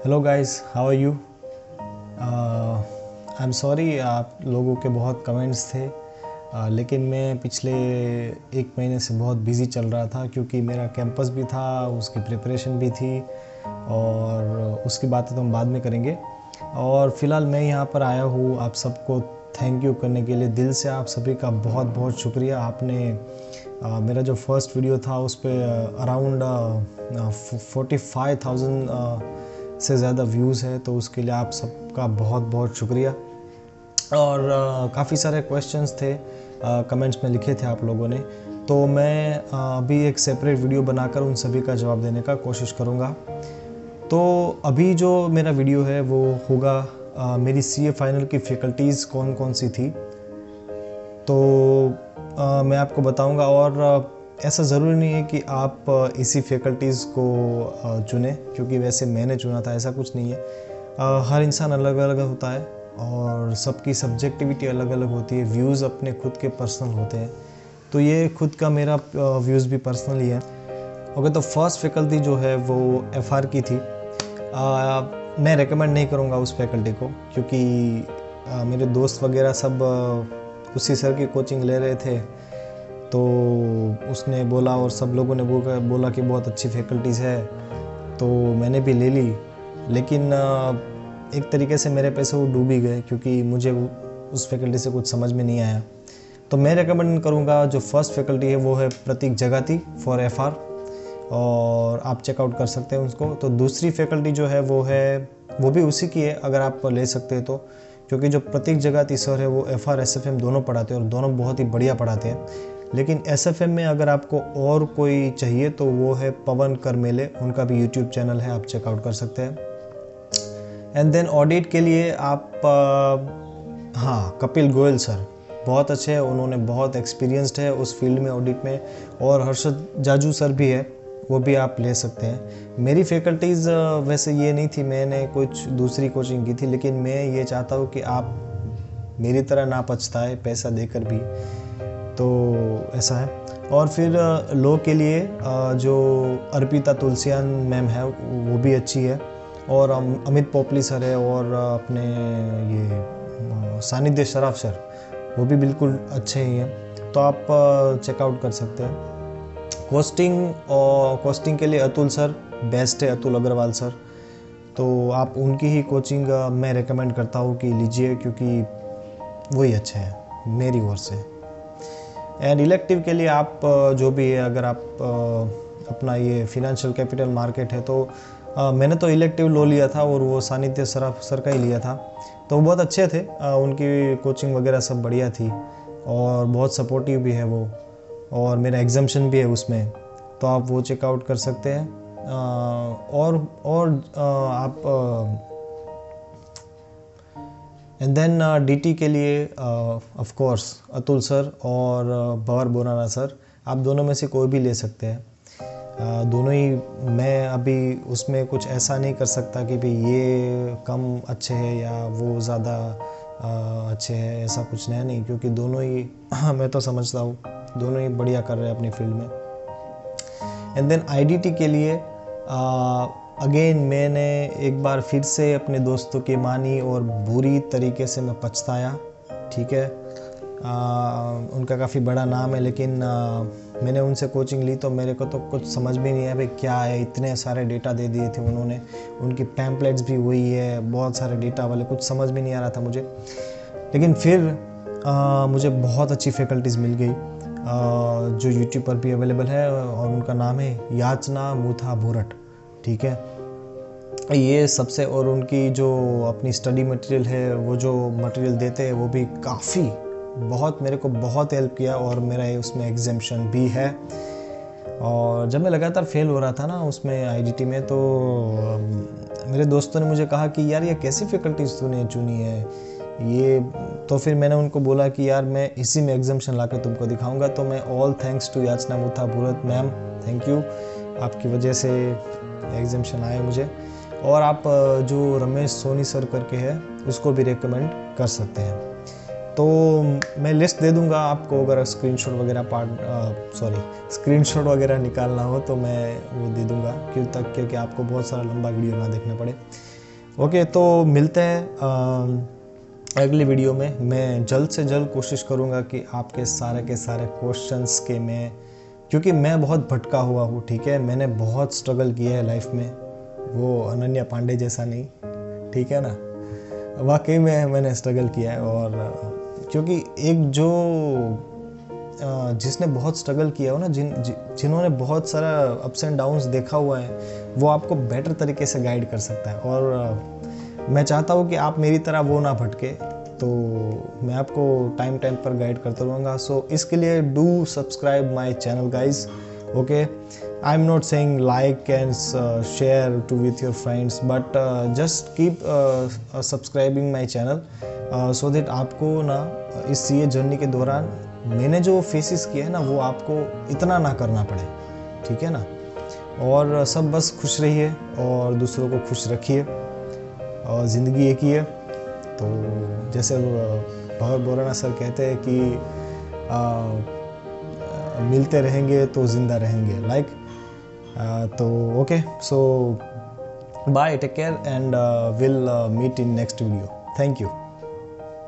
Hello guys, how are you? I am sorry, आप लोगों के बहुत कमेंट्स थे, लेकिन मैं पिछले एक महीने से बहुत बिज़ी चल रहा था क्योंकि मेरा कैंपस भी था, उसकी प्रिपरेशन भी थी और उसकी बातें तो हम बाद में करेंगे। और फ़िलहाल मैं यहाँ पर आया हूँ आप सबको थैंक यू करने के लिए। दिल से आप सभी का बहुत बहुत शुक्रिया। आपने मेरा जो फर्स्ट वीडियो था उस पर अराउंड 45,000 से ज़्यादा व्यूज़ है, तो उसके लिए आप सबका बहुत बहुत शुक्रिया। और काफ़ी सारे क्वेश्चंस थे, कमेंट्स में लिखे थे आप लोगों ने, तो मैं अभी एक सेपरेट वीडियो बनाकर उन सभी का जवाब देने का कोशिश करूँगा। तो अभी जो मेरा वीडियो है वो होगा मेरी सीए फाइनल की फ़ैकल्टीज़ कौन कौन सी थी, तो मैं आपको बताऊंगा। और ऐसा ज़रूरी नहीं है कि आप इसी फैकल्टीज़ को चुनें, क्योंकि वैसे मैंने चुना था, ऐसा कुछ नहीं है। हर इंसान अलग अलग होता है और सबकी सब्जेक्टिविटी अलग अलग होती है, व्यूज़ अपने खुद के पर्सनल होते हैं, तो ये खुद का मेरा व्यूज़ भी पर्सनल ही है। ओके, तो फर्स्ट फैकल्टी जो है वो एफआर की थी। मैं रेकमेंड नहीं करूँगा उस फैकल्टी को, क्योंकि मेरे दोस्त वगैरह सब उसी सर की कोचिंग ले रहे थे, तो उसने बोला और सब लोगों ने बोला कि बहुत अच्छी फैकल्टीज़ है, तो मैंने भी ले ली। लेकिन एक तरीके से मेरे पैसे वो डूब ही गए, क्योंकि मुझे उस फैकल्टी से कुछ समझ में नहीं आया। तो मैं रेकमेंड करूँगा जो फर्स्ट फैकल्टी है वो है प्रतीक जगाती फॉर एफआर, और आप चेकआउट कर सकते हैं उसको। तो दूसरी फैकल्टी जो है वो भी उसी की है, अगर आप ले सकते हैं तो, क्योंकि जो प्रतीक जगाती सर है वो एफआर एसएफएम दोनों पढ़ाते हैं और दोनों बहुत ही बढ़िया पढ़ाते हैं। लेकिन एसएफएम में अगर आपको और कोई चाहिए तो वो है पवन करमेले, उनका भी यूट्यूब चैनल है, आप चेकआउट कर सकते हैं। एंड देन ऑडिट के लिए आप हाँ, कपिल गोयल सर बहुत अच्छे हैं, उन्होंने बहुत एक्सपीरियंस्ड है उस फील्ड में, ऑडिट में। और हर्षद जाजू सर भी है, वो भी आप ले सकते हैं। मेरी फैकल्टीज़ वैसे ये नहीं थी, मैंने कुछ दूसरी कोचिंग की थी, लेकिन मैं ये चाहता हूँ कि आप मेरी तरह ना पछताए पैसा देकर भी, तो ऐसा है। और फिर लॉ के लिए जो अर्पिता तुलसियान मैम है वो भी अच्छी है, और अमित पोपली सर है, और अपने ये सानिध्य शराफ सर वो भी बिल्कुल अच्छे ही हैं, तो आप चेकआउट कर सकते हैं। कोस्टिंग के लिए अतुल सर बेस्ट है, अतुल अग्रवाल सर, तो आप उनकी ही कोचिंग मैं रेकमेंड करता हूँ कि लीजिए, क्योंकि वही अच्छे हैं मेरी ओर से। एंड इलेक्टिव के लिए आप जो भी है, अगर आप अपना ये फिनेंशियल कैपिटल मार्केट है, तो मैंने तो इलेक्टिव लो लिया था और वो सानिध्य सराफ सर का ही लिया था, तो वो बहुत अच्छे थे, उनकी कोचिंग वगैरह सब बढ़िया थी और बहुत सपोर्टिव भी है वो, और मेरा एग्जाम्शन भी है उसमें, तो आप वो चेकआउट कर सकते हैं। और आप एंड देन डीटी के लिए ऑफ कोर्स अतुल सर और भंवर बोराना सर, आप दोनों में से कोई भी ले सकते हैं। दोनों ही, मैं अभी उसमें कुछ ऐसा नहीं कर सकता कि भाई ये कम अच्छे हैं या वो ज़्यादा अच्छे हैं, ऐसा कुछ नहीं, क्योंकि दोनों ही मैं तो समझता हूँ दोनों ही बढ़िया कर रहे हैं अपनी फील्ड में। एंड देन आईडीटी के लिए अगेन मैंने एक बार फिर से अपने दोस्तों की मानी और बुरी तरीके से मैं पछताया, ठीक है। उनका काफ़ी बड़ा नाम है, लेकिन मैंने उनसे कोचिंग ली तो मेरे को तो कुछ समझ भी नहीं आया भाई क्या है, इतने सारे डेटा दे दिए थे उन्होंने, उनकी पैम्पलेट्स भी वही है, बहुत सारे डेटा वाले, कुछ समझ में नहीं आ रहा था मुझे। लेकिन फिर मुझे बहुत अच्छी फैकल्टीज़ मिल गई जो यूट्यूब पर भी अवेलेबल है, और उनका नाम है याचना मुथा भूरट, ठीक है। ये सबसे, और उनकी जो अपनी स्टडी मटेरियल है, वो जो मटेरियल देते हैं वो भी काफ़ी बहुत मेरे को बहुत हेल्प किया, और मेरा उसमें एग्जाम्शन भी है। और जब मैं लगातार फेल हो रहा था ना उसमें आईडीटी में, तो मेरे दोस्तों ने मुझे कहा कि यार ये कैसी फैकल्टीज तूने चुनी है ये, तो फिर मैंने उनको बोला कि यार मैं इसी में एग्जाम्शन ला कर तुमको दिखाऊंगा। तो मैं ऑल थैंक्स टू याचना Mutha Bhurat ma'am, thank you, आपकी वजह से एग्जाम्शन आए मुझे। और आप जो रमेश सोनी सर करके है उसको भी रेकमेंड कर सकते हैं। तो मैं लिस्ट दे दूंगा आपको, अगर स्क्रीनशॉट वगैरह स्क्रीनशॉट वगैरह निकालना हो तो मैं वो दे दूंगा, क्योंकि आपको बहुत सारा लंबा वीडियो ना देखना पड़े। ओके, तो मिलते हैं अगली वीडियो में। मैं जल्द से जल्द कोशिश करूंगा कि आपके सारे के सारे क्वेश्चंस के क्योंकि मैं बहुत भटका हुआ हूँ, ठीक है, मैंने बहुत स्ट्रगल किया है लाइफ में, वो अनन्या पांडे जैसा नहीं, ठीक है ना, वाकई में मैंने स्ट्रगल किया है। और क्योंकि एक जिसने बहुत स्ट्रगल किया हो ना, जिन्होंने बहुत सारा अप्स एंड डाउन्स देखा हुआ है, वो आपको बेटर तरीके से गाइड कर सकता है। और मैं चाहता हूँ कि आप मेरी तरह वो ना भटके, तो मैं आपको टाइम पर गाइड करता रहूँगा। सो इसके लिए do subscribe my channel guys. Okay, I am not saying like and share to with your friends, but just keep subscribing my channel, so that आपको ना ये जर्नी के दौरान मैंने जो फेसेस किए हैं ना, वो आपको इतना ना करना पड़े, ठीक है ना। और सब बस खुश रहिए और दूसरों को खुश रखिए, और ज़िंदगी एक ही है। तो जैसे भगत बोराना सर कहते हैं कि मिलते रहेंगे तो ज़िंदा रहेंगे, तो okay, so bye, take care and will meet in next video. Thank you.